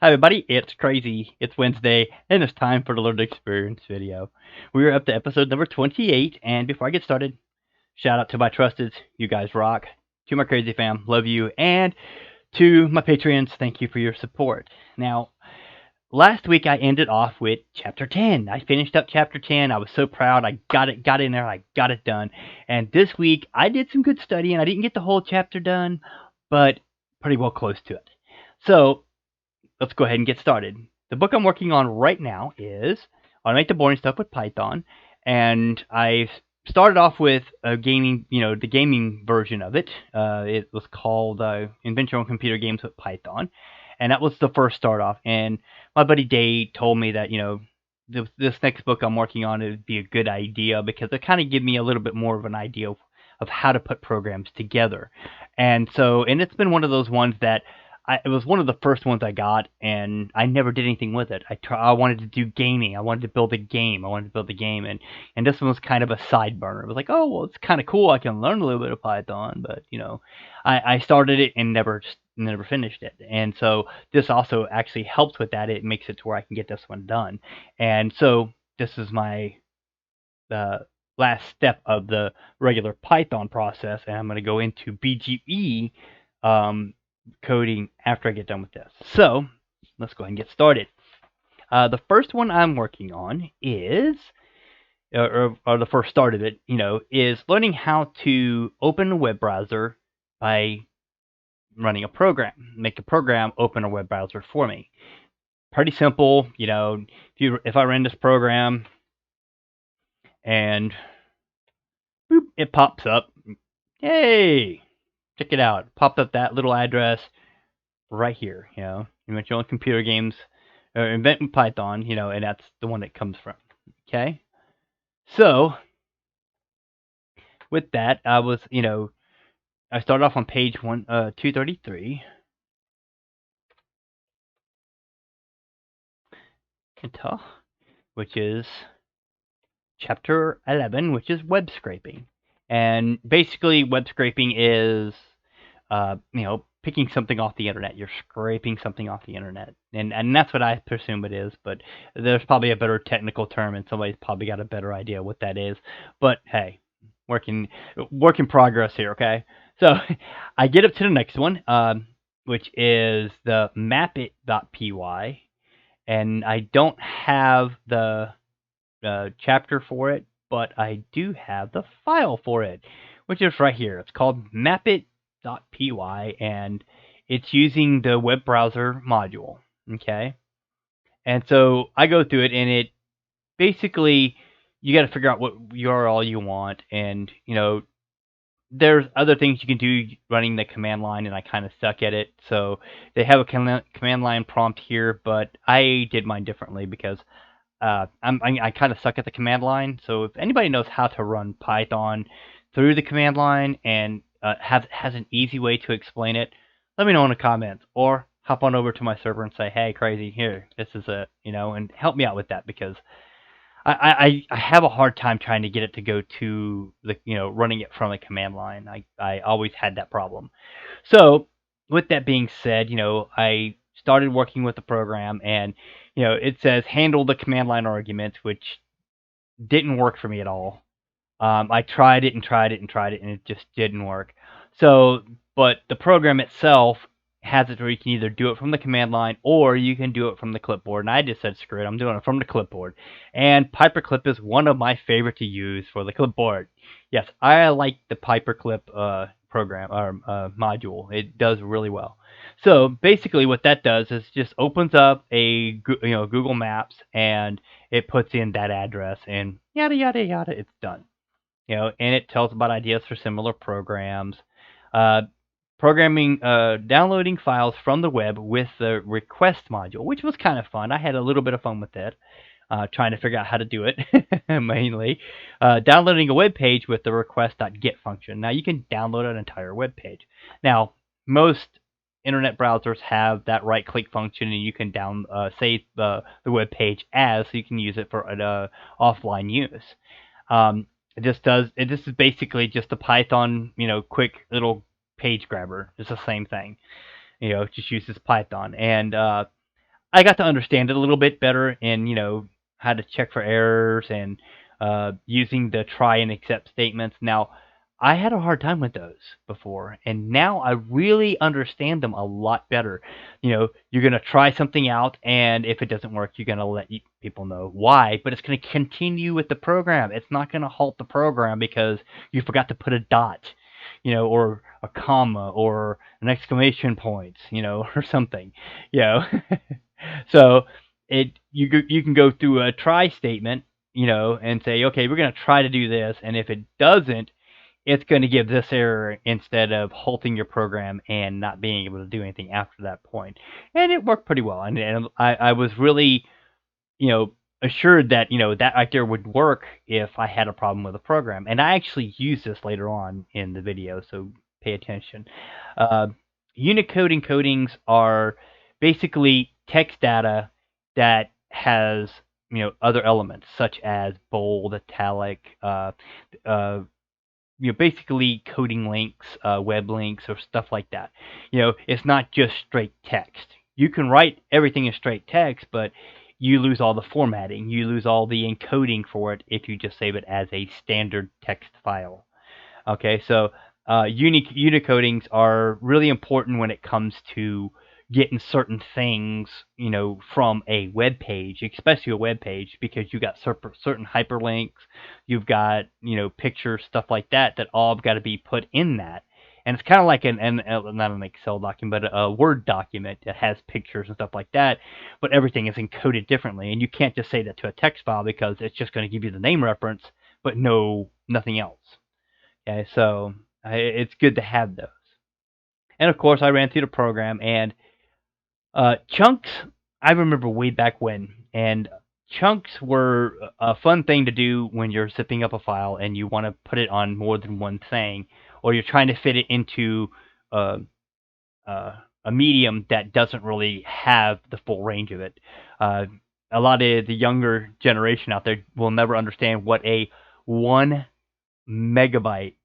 Hi everybody, it's Crazy. It's Wednesday, and it's time for the Learned Experience video. We are up to episode number 28, and before I get started, shout out to my trusted, you guys rock, to my Crazy fam, love you, and to my Patreons, thank you for your support. Now, last week I ended off with Chapter 10. I finished up Chapter 10, I was so proud, I got in there, I got it done, and this week I did some good studying. I didn't get the whole chapter done, but pretty well close to it. So, let's go ahead and get started. The book I'm working on right now is Automate the Boring Stuff with Python, and I started off with a gaming, the gaming version of it. It was called Invent Your Own Computer Games with Python, and that was the first start off. And my buddy Dave told me that, this next book I'm working on would be a good idea because it kind of give me a little bit more of an idea of how to put programs together. And it's been one of those ones that it was one of the first ones I got, and I never did anything with it. I wanted to do gaming. I wanted to build a game. And this one was kind of a side burner. It was like, oh, well, it's kind of cool. I can learn a little bit of Python, but I started it and never finished it. And so this also actually helps with that. It makes it to where I can get this one done. And so this is my last step of the regular Python process, and I'm going to go into BGE. Coding after I get done with this. So let's go ahead and get started. The first one I'm working on is, or the first start of it, is learning how to open a web browser by running a program. Make a program open a web browser for me. Pretty simple, if I ran this program and boop, it pops up. Hey, check it out. Popped up that little address right here, invent your own computer games, or invent in Python, and that's the one it comes from. Okay, so with that, I was, I started off on page 233, which is chapter 11, which is web scraping, and basically web scraping is, picking something off the internet. You're scraping something off the internet, and that's what I presume it is. But there's probably a better technical term, and somebody's probably got a better idea what that is. But hey, work in progress here. Okay, so I get up to the next one, which is the mapit.py, and I don't have the chapter for it, but I do have the file for it, which is right here. It's called mapit.py, and it's using the web browser module. Okay, and so I go through it, and it basically, you got to figure out what URL you want, and there's other things you can do running the command line, and I kind of suck at it. So they have a command line prompt here, but I did mine differently because I kind of suck at the command line. So if anybody knows how to run Python through the command line and has an easy way to explain it, let me know in the comments, or hop on over to my server and say, hey, Crazy, here, this is it, and help me out with that, because I have a hard time trying to get it to go to the, running it from a command line. I always had that problem. So with that being said, I started working with the program, and it says handle the command line arguments, which didn't work for me at all. I tried it and tried it and tried it, and it just didn't work. So, but the program itself has it where you can either do it from the command line or you can do it from the clipboard. And I just said, screw it, I'm doing it from the clipboard. And Paperclip is one of my favorite to use for the clipboard. Yes, I like the Paperclip program or module. It does really well. So basically, what that does is just opens up a Google Maps, and it puts in that address, and yada yada yada, it's done. And it tells about ideas for similar programs, downloading files from the web with the request module, which was kind of fun. I had a little bit of fun with that, trying to figure out how to do it, mainly. Downloading a web page with the request.get function. Now, you can download an entire web page. Now, most internet browsers have that right-click function, and you can save the web page as, so you can use it for offline use. This is basically just a Python, quick little page grabber. It's the same thing. It just uses Python. And I got to understand it a little bit better, and how to check for errors and using the try and accept statements. Now, I had a hard time with those before, and now I really understand them a lot better. You're gonna try something out, and if it doesn't work, you're gonna let people know why. But it's gonna continue with the program. It's not gonna halt the program because you forgot to put a dot, or a comma, or an exclamation point, or something, you know. So you can go through a try statement, and say, okay, we're going to try to do this, and if it doesn't, it's going to give this error instead of halting your program and not being able to do anything after that point. And it worked pretty well, and I was really assured that that right there would work if I had a problem with a program. And I actually use this later on in the video, so pay attention. Uh, Unicode encodings are basically text data that has other elements such as bold, italic, uh, basically coding links, web links, or stuff like that. It's not just straight text. You can write everything in straight text, but you lose all the formatting. You lose all the encoding for it if you just save it as a standard text file. Okay, so unicodings are really important when it comes to getting certain things, from a web page, especially a web page, because you got certain hyperlinks, you've got, pictures, stuff like that, that all got to be put in that. And it's kind of like not an Excel document, but a Word document that has pictures and stuff like that, but everything is encoded differently. And you can't just say that to a text file because it's just going to give you the name reference, but nothing else. Okay, so it's good to have those. And of course, I ran through the program, and chunks, I remember way back when, and chunks were a fun thing to do when you're zipping up a file and you want to put it on more than one thing, or you're trying to fit it into uh, a medium that doesn't really have the full range of it. A lot of the younger generation out there will never understand what a 1 megabyte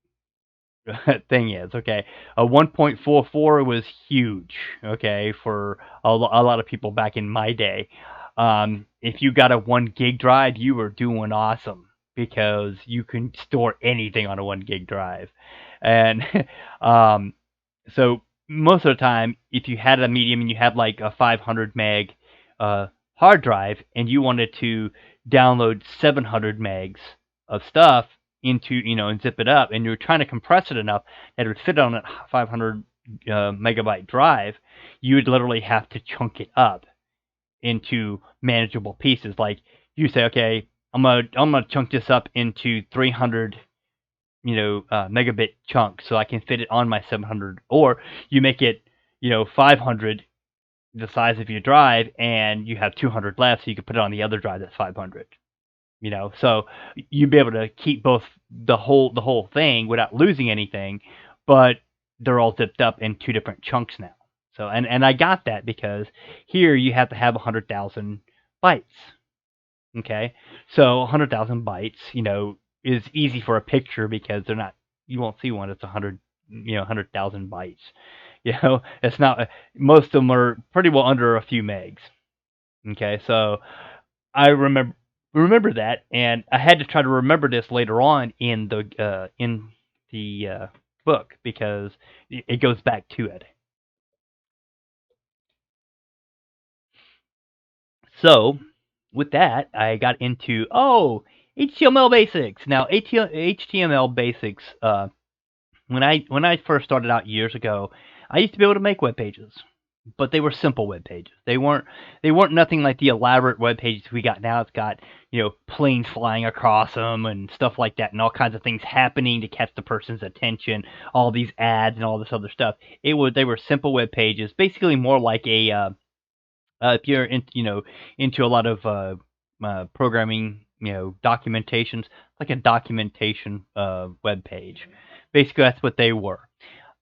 thing is. Okay, a 1.44 was huge. Okay, for a lot of people back in my day. If you got a 1 gig drive, you were doing awesome because you can store anything on a 1 gig drive. And so most of the time, if you had a medium and you had like a 500 meg hard drive and you wanted to download 700 megs of stuff into, and zip it up, and you're trying to compress it enough that it would fit on a 500 megabyte drive, you would literally have to chunk it up into manageable pieces. Like you say, okay, I'm gonna chunk this up into 300 megabit chunks so I can fit it on my 700, or you make it 500, the size of your drive, and you have 200 left, so you can put it on the other drive that's 500. So you'd be able to keep both the whole thing without losing anything, but they're all zipped up in two different chunks now. So and I got that because here you have to have 100,000 bytes. Okay, so 100,000 bytes, is easy for a picture because you won't see one. It's 100,000 bytes. It's not. Most of them are pretty well under a few megs. Okay, so I remember that, and I had to try to remember this later on in the book because it goes back to it. So with that, I got into HTML basics. Now HTML basics. When I first started out years ago, I used to be able to make web pages, but they were simple web pages. They weren't nothing like the elaborate web pages we got now. It's got planes flying across them and stuff like that, and all kinds of things happening to catch the person's attention. All these ads and all this other stuff. They were simple web pages, basically more like a if you're into a lot of programming, documentations, like a documentation web page. Basically, that's what they were.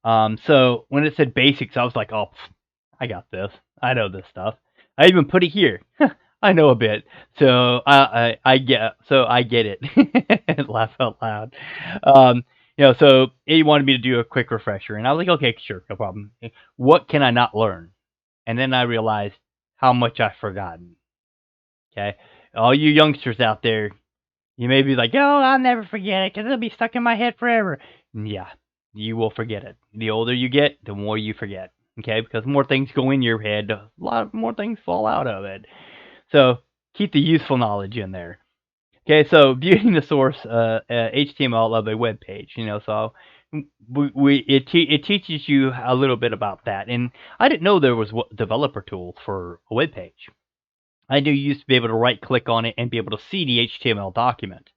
So when it said basics, I was like, oh, I got this. I know this stuff. I even put it here. I know a bit, so I get it. Laugh out loud. So he wanted me to do a quick refresher, and I was like, okay, sure, no problem. What can I not learn? And then I realized how much I've forgotten. Okay, all you youngsters out there, you may be like, "Oh, I'll never forget it because it'll be stuck in my head forever." Yeah, you will forget it. The older you get, the more you forget. Okay, because more things go in your head, a lot more things fall out of it. So keep the useful knowledge in there. Okay, so viewing the source HTML of a web page, so it teaches you a little bit about that, and I didn't know there was developer tools for a web page. I knew you used to be able to right click on it and be able to see the HTML document,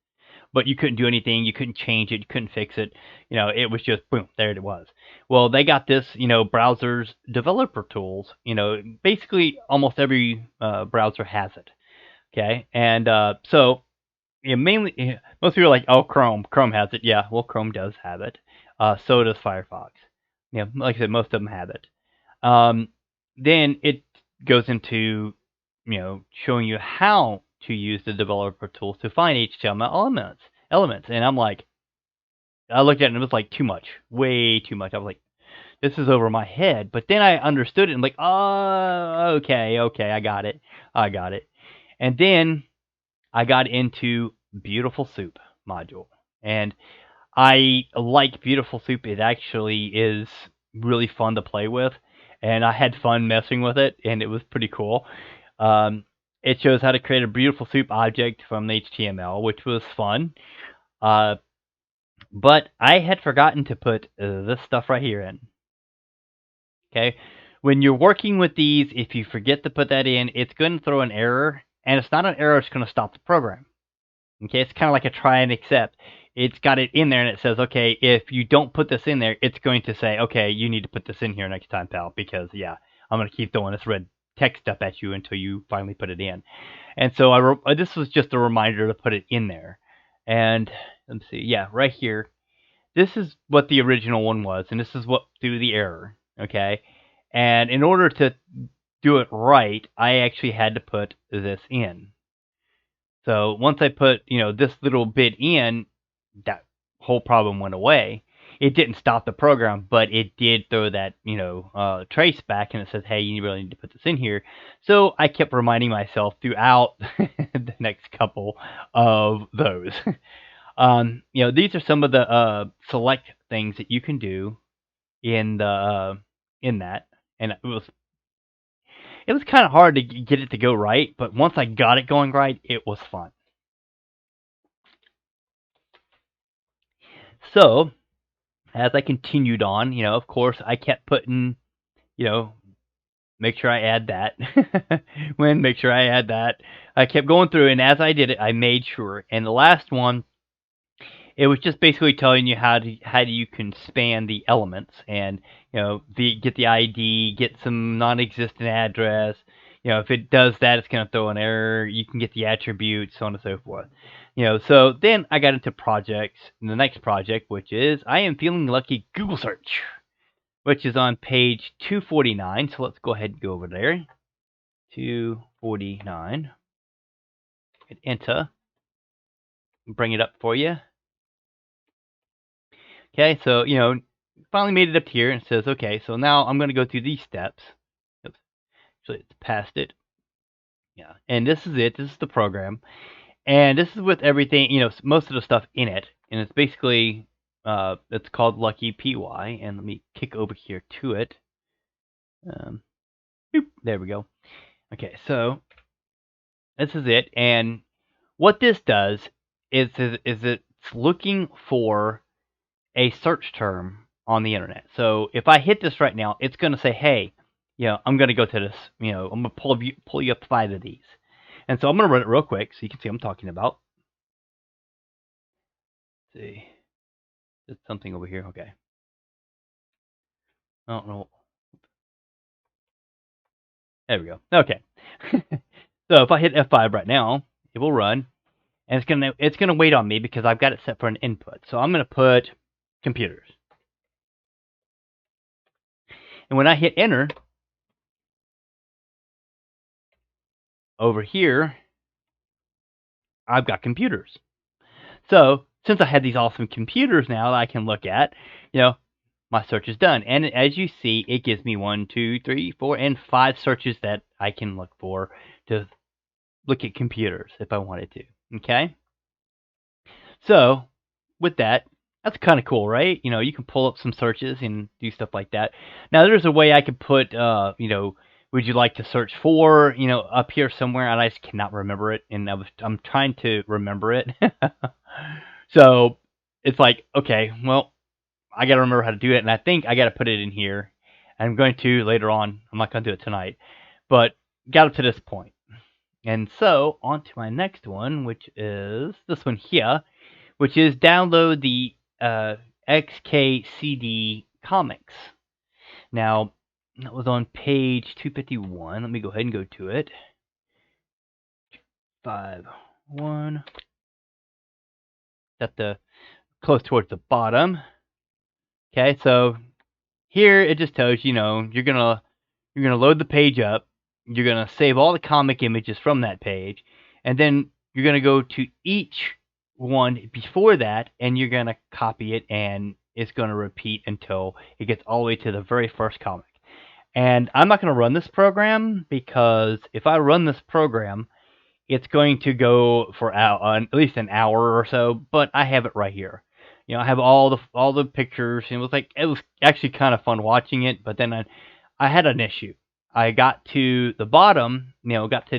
but you couldn't do anything, you couldn't change it, you couldn't fix it. It was just boom, there it was. Well, they got this, browser's developer tools. Basically almost every browser has it. Okay, and so mainly, most people are like, oh, Chrome. Chrome has it. Yeah, well, Chrome does have it. So does Firefox. Yeah, like I said, most of them have it. Then it goes into, showing you how to use the developer tools to find HTML elements. And I'm like, I looked at it and it was like too much, way too much. I was like, this is over my head. But then I understood it and like, oh, okay, I got it. And then I got into Beautiful Soup module, and I like Beautiful Soup. It actually is really fun to play with, and I had fun messing with it, and it was pretty cool. Um, it shows how to create a Beautiful Soup object from the HTML, which was fun. Uh, but I had forgotten to put this stuff right here in. Okay, when you're working with these, if you forget to put that in, it's going to throw an error, and it's not an error; it's going to stop the program. Okay, it's kind of like a try and accept. It's got it in there, and it says, okay, if you don't put this in there, it's going to say, okay, you need to put this in here next time, pal, because, yeah, I'm going to keep throwing this red text up at you until you finally put it in. And so this was just a reminder to put it in there. And let's see, yeah, right here. This is what the original one was, and this is what threw the error, okay? And in order to do it right, I actually had to put this in. So once I put, this little bit in, that whole problem went away. It didn't stop the program, but it did throw that, trace back, and it says, hey, you really need to put this in here. So I kept reminding myself throughout the next couple of those. These are some of the select things that you can do in the in that, and it was kind of hard to get it to go right, but once I got it going right, it was fun. So, as I continued on, of course, I kept putting, make sure I add that. Make sure I add that. I kept going through, and as I did it, I made sure. And the last one, it was just basically telling you how you can span the elements, and get the ID, get some non-existent address. If it does that, it's going to throw an error. You can get the attributes, so on and so forth. So then I got into projects, and the next project, which is I am feeling lucky Google search, which is on page 249. So let's go ahead and go over there. 249. Hit enter. Bring it up for you. Okay, so, finally made it up here, and it says, okay, so now I'm going to go through these steps. Oops, actually, it's past it. Yeah, and this is it. This is the program. And this is with everything, most of the stuff in it. And it's basically, it's called Lucky PY. And let me kick over here to it. Boop, there we go. Okay, so this is it. And what this does is it's looking for a search term on the internet. So if I hit this right now, it's going to say, hey, I'm going to go to this, I'm going to pull you up 5 of these. And so I'm going to run it real quick so you can see what I'm talking about. Let's see. There's something over here. Okay. I don't know. There we go. Okay. So if I hit F5 right now, it will run, and it's gonna wait on me because I've got it set for an input. So I'm gonna put computers, and when I hit enter over here, I've got computers. So since I have these awesome computers now that I can look at, my search is done. And as you see, it gives me 1, 2, 3, 4, and 5 searches that I can look for to look at computers if I wanted to. Okay? So, with that, that's kind of cool, right? You can pull up some searches and do stuff like that. Now, there's a way I could put, would you like to search for, up here somewhere, and I just cannot remember it, and I'm trying to remember it. So, it's like, okay, well, I got to remember how to do it, and I think I got to put it in here. I'm going to later on. I'm not going to do it tonight, but got up to this point. And so, on to my next one, which is this one here, which is download the XKCD comics. Now, that was on page 251. Let me go ahead and go to it. 5.1. Got the close towards the bottom. Okay, so here it just tells you, you're gonna load the page up. You're gonna save all the comic images from that page, and then you're gonna go to each one before that, and you're gonna copy it, and it's gonna repeat until it gets all the way to the very first comic. And I'm not gonna run this program, because if I run this program, it's going to go for at least an hour or so. But I have it right here. I have all the pictures, and it was actually kind of fun watching it. But then I had an issue. I got to the bottom, got to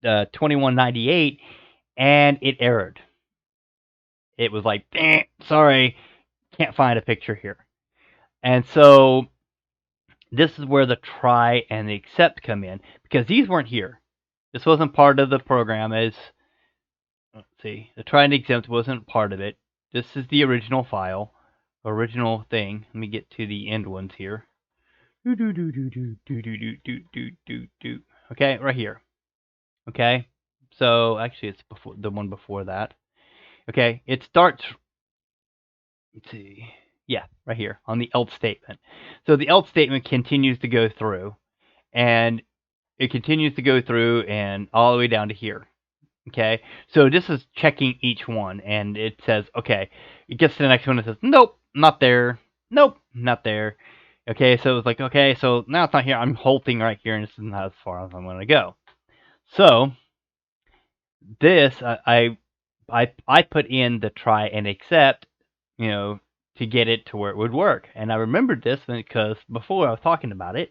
2198, and it errored. It was like, sorry, can't find a picture here. And so this is where the try and the accept come in, because these weren't here. This wasn't part of the program. Let's see, the try and accept wasn't part of it. This is the original file, original thing. Let me get to the end ones here. Okay, right here. Okay, so actually it's before the one before that. Okay, it starts. Let's see. Yeah, right here on the else statement. So the else statement continues to go through, and it continues to go through and all the way down to here. Okay, so this is checking each one, and it says, okay, it gets to the next one and says, nope, not there. Nope, not there. Okay, so it's like, okay, so now it's not here. I'm halting right here, and this is not as far as I'm going to go. So this, I put in the try and accept, to get it to where it would work. And I remembered this because before I was talking about it,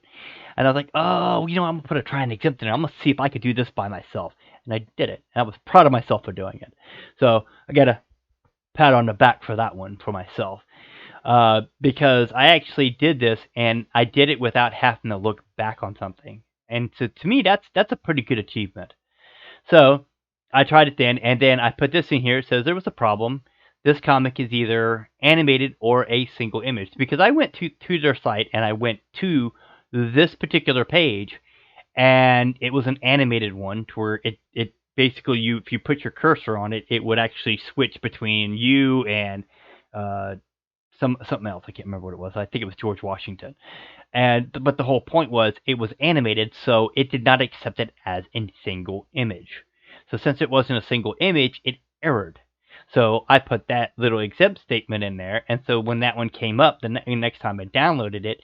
and I was like, oh, I'm going to put a try and accept in there. I'm going to see if I could do this by myself. And I did it. And I was proud of myself for doing it. So I got a pat on the back for that one for myself. Because I actually did this, and I did it without having to look back on something. And so to me, that's a pretty good achievement. So I tried it then, and then I put this in here. It says there was a problem. This comic is either animated or a single image. Because I went to their site, and I went to this particular page, and it was an animated one to where it basically, if you put your cursor on it, it would actually switch between you and something else. I can't remember what it was. I think it was George Washington. But the whole point was it was animated, so it did not accept it as a single image. So since it wasn't a single image, it errored. So I put that little accept statement in there, and so when that one came up, the next time I downloaded it,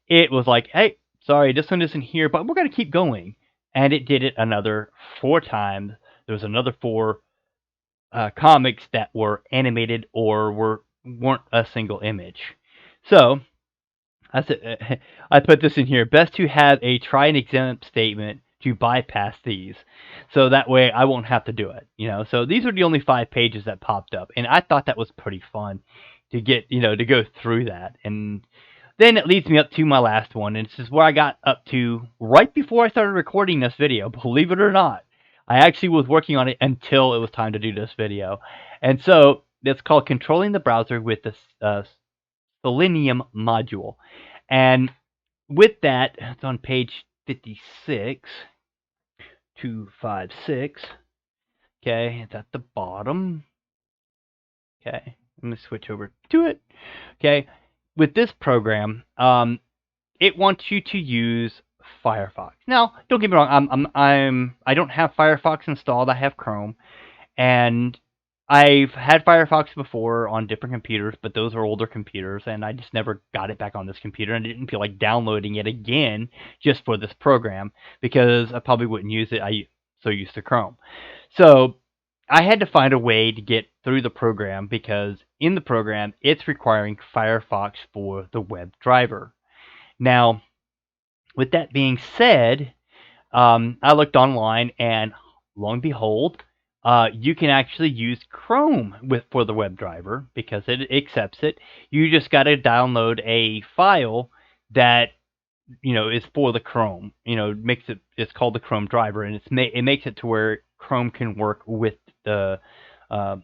it was like, hey, sorry, this one isn't here, but we're going to keep going. And it did it another 4 times. There was another 4 comics that were animated or weren't a single image. So I put this in here. Best to have a try and exempt statement to bypass these, so that way I won't have to do it. So these are the only 5 pages that popped up, and I thought that was pretty fun to get, to go through that. And then it leads me up to my last one, and this is where I got up to right before I started recording this video. Believe it or not, I actually was working on it until it was time to do this video. And so it's called Controlling the Browser with the Selenium module. And with that, it's on page 56, 256. Okay, it's at the bottom. Okay, I'm going to switch over to it. Okay, with this program, it wants you to use Firefox. Now, don't get me wrong, I don't have Firefox installed. I have Chrome, and I've had Firefox before on different computers, but those are older computers, and I just never got it back on this computer, and I didn't feel like downloading it again just for this program because I probably wouldn't use it. I so used to Chrome. So I had to find a way to get through the program because in the program it's requiring Firefox for the web driver. Now, with that being said, I looked online, and lo and behold, you can actually use Chrome for the web driver because it accepts it. You just got to download a file that is for the Chrome. Makes it. It's called the Chrome driver, and it makes it to where Chrome can work with the uh,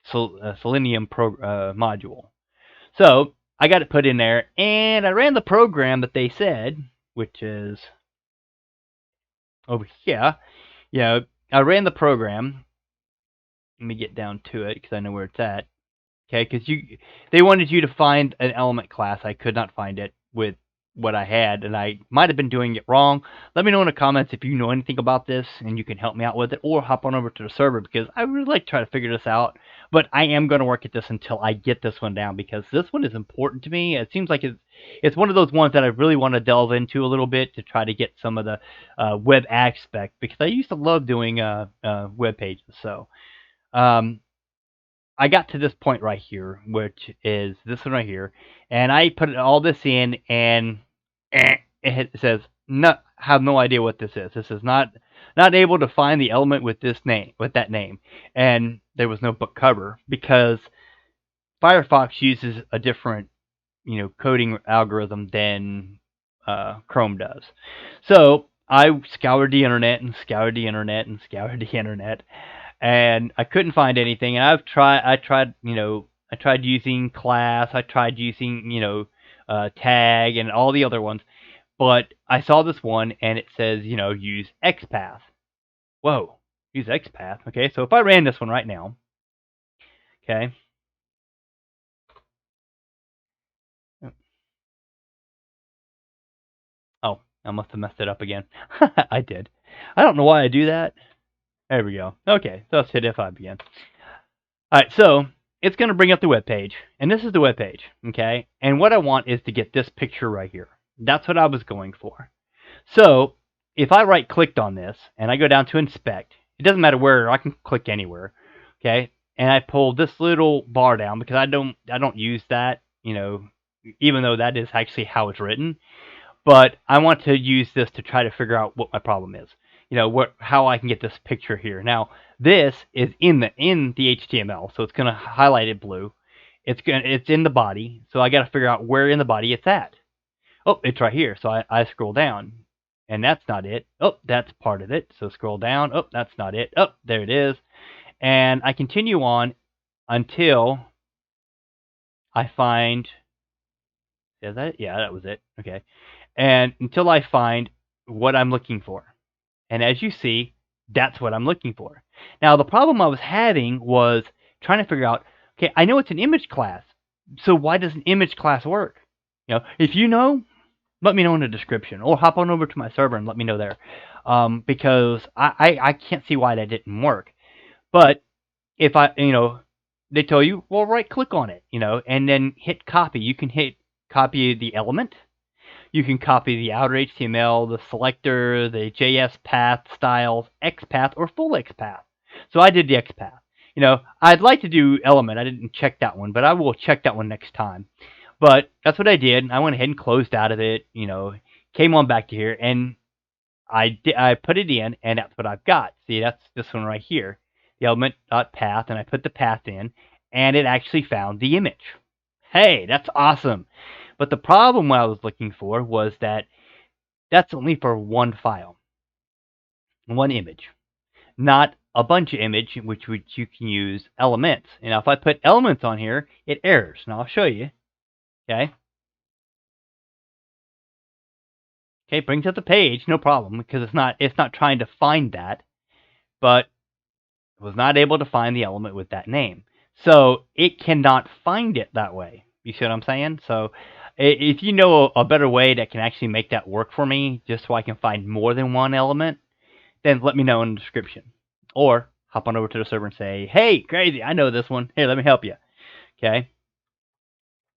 Selenium module. So I got it put in there, and I ran the program that they said, which is over here. I ran the program. Let me get down to it because I know where it's at. Okay, because they wanted you to find an element class. I could not find it with what I had, and I might have been doing it wrong. Let me know in the comments if you know anything about this and you can help me out with it, or hop on over to the server because I would really like to try to figure this out. But I am going to work at this until I get this one down because this one is important to me. It seems like it's one of those ones that I really want to delve into a little bit to try to get some of the web aspect because I used to love doing web pages. So I got to this point right here, which is this one right here, and I put all this in, and it says, "No, have no idea what this is. This is not able to find the element with that name." And there was no book cover because Firefox uses a different, coding algorithm than Chrome does. So I scoured the internet and scoured the internet and scoured the internet, and I couldn't find anything. And I tried using class, I tried using, tag and all the other ones, but I saw this one and it says, use XPath. Whoa, use XPath. Okay, so if I ran this one right now, okay. Oh, I must have messed it up again. I did. I don't know why I do that. There we go. Okay, so let's hit F5 again. Alright, so it's going to bring up the web page, and this is the web page, okay? And what I want is to get this picture right here. That's what I was going for. So if I right-clicked on this, and I go down to inspect, it doesn't matter where, I can click anywhere, okay? And I pull this little bar down because I don't use that, even though that is actually how it's written. But I want to use this to try to figure out what my problem is. How I can get this picture here. Now, this is in the HTML, so it's going to highlight it blue. It's in the body, so I got to figure out where in the body it's at. Oh, it's right here. So I scroll down, and that's not it. Oh, that's part of it. So scroll down. Oh, that's not it. Oh, there it is. And I continue on until I find. Is that it? Yeah, that was it. Okay. And until I find what I'm looking for. And as you see, that's what I'm looking for. Now, the problem I was having was trying to figure out, okay, I know it's an image class, so why does an image class work? If you know, let me know in the description, or hop on over to my server and let me know there, because I can't see why that didn't work. But if they tell you, well, right-click on it, and then hit copy. You can hit copy the element. You can copy the outer HTML, the selector, the JS path, styles, XPath, or full XPath. So I did the XPath. I'd like to do element. I didn't check that one, but I will check that one next time. But that's what I did. I went ahead and closed out of it, came on back to here, and I put it in, and that's what I've got. See, that's this one right here, the element.path, and I put the path in, and it actually found the image. Hey, that's awesome. But the problem I was looking for was that that's only for one file, one image, not a bunch of image, which you can use elements. And now if I put elements on here, it errors. Now I'll show you. Okay. Okay, brings up the page, no problem, because it's not trying to find that, but it was not able to find the element with that name. So it cannot find it that way. You see what I'm saying? So if you know a better way that can actually make that work for me, just so I can find more than one element, then let me know in the description. Or hop on over to the server and say, hey, crazy, I know this one. Here, let me help you. Okay.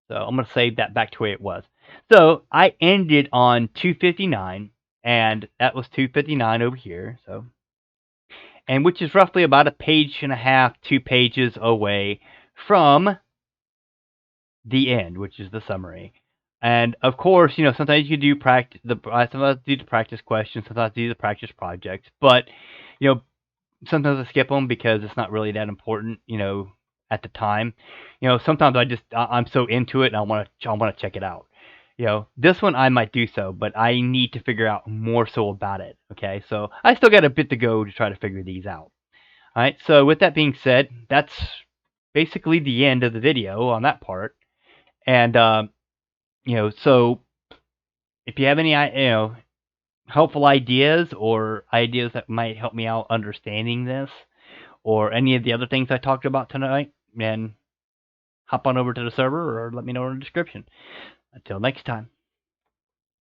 So I'm going to save that back to where it was. So I ended on 259, and that was 259 over here. So, and which is roughly about a page and a half, 2 pages away from the end, which is the summary. And of course, sometimes you do sometimes do the practice questions, sometimes do the practice projects, but sometimes I skip them because it's not really that important, at the time. Sometimes I'm so into it and I want to check it out. This one I might do so, but I need to figure out more so about it. Okay, so I still got a bit to go to try to figure these out. All right, so with that being said, that's basically the end of the video on that part. And so if you have any, helpful ideas or ideas that might help me out understanding this, or any of the other things I talked about tonight, then hop on over to the server or let me know in the description. Until next time.